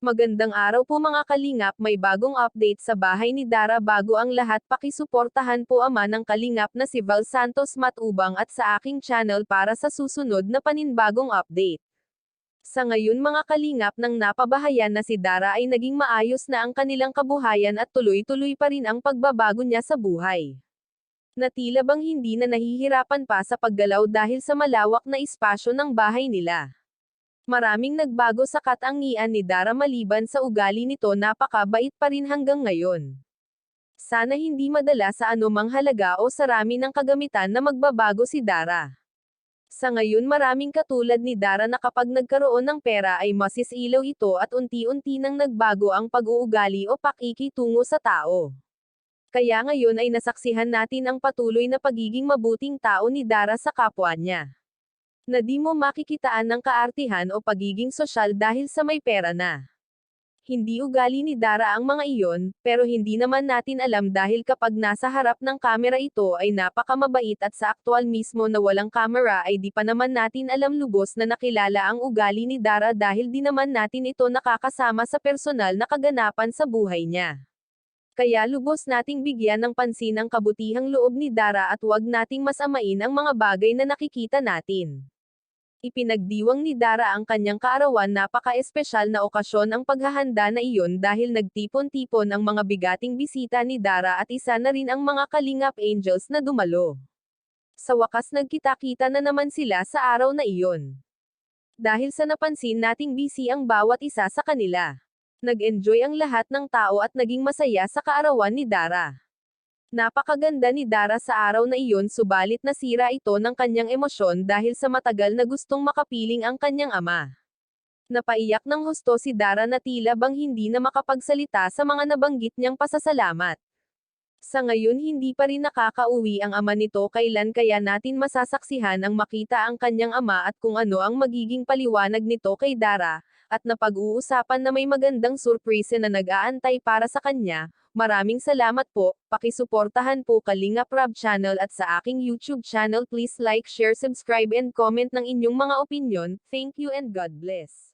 Magandang araw po mga kalingap, may bagong update sa bahay ni Dara. Bago ang lahat, pakisuportahan po ama ng kalingap na si Val Santos Matubang at sa aking channel para sa susunod na paninbagong update. Sa ngayon mga kalingap, nang napabahayan na si Dara ay naging maayos na ang kanilang kabuhayan at tuloy-tuloy pa rin ang pagbabago niya sa buhay. Na tila bang hindi na nahihirapan pa sa paggalaw dahil sa malawak na espasyo ng bahay nila. Maraming nagbago sa katangian ni Dara maliban sa ugali nito, napakabait pa rin hanggang ngayon. Sana hindi madala sa anumang halaga o sarami ng kagamitan na magbabago si Dara. Sa ngayon maraming katulad ni Dara na kapag nagkaroon ng pera ay masisilaw ito at unti-unti nang nagbago ang pag-uugali o pakikitungo sa tao. Kaya ngayon ay nasaksihan natin ang patuloy na pagiging mabuting tao ni Dara sa kapwa niya. Na di mo makikitaan ng kaartihan o pagiging sosyal dahil sa may pera na. Hindi ugali ni Dara ang mga iyon, pero hindi naman natin alam dahil kapag nasa harap ng kamera ito ay napakamabait at sa aktwal mismo na walang kamera ay di pa naman natin alam lubos na nakilala ang ugali ni Dara dahil di naman natin ito nakakasama sa personal na kaganapan sa buhay niya. Kaya lubos nating bigyan ng pansin ang kabutihang loob ni Dara at huwag nating masamain ang mga bagay na nakikita natin. Ipinagdiwang ni Dara ang kanyang kaarawan, napaka-espesyal na okasyon ang paghahanda na iyon dahil nagtipon-tipon ang mga bigating bisita ni Dara at isa na rin ang mga kalingap angels na dumalo. Sa wakas nagkita-kita na naman sila sa araw na iyon. Dahil sa napansin nating busy ang bawat isa sa kanila. Nag-enjoy ang lahat ng tao at naging masaya sa kaarawan ni Dara. Napakaganda ni Dara sa araw na iyon, subalit nasira ito ng kanyang emosyon dahil sa matagal na gustong makapiling ang kanyang ama. Napaiyak ng husto si Dara na tila bang hindi na makapagsalita sa mga nabanggit niyang pasasalamat. Sa ngayon hindi pa rin nakakauwi ang ama nito, kailan kaya natin masasaksihan ang makita ang kanyang ama at kung ano ang magiging paliwanag nito kay Dara, at napag-uusapan na may magandang surprise na nag-aantay para sa kanya. Maraming salamat po, pakisuportahan po Kalingap Rab channel at sa aking YouTube channel. Please like, share, subscribe and comment ng inyong mga opinyon. Thank you and God bless.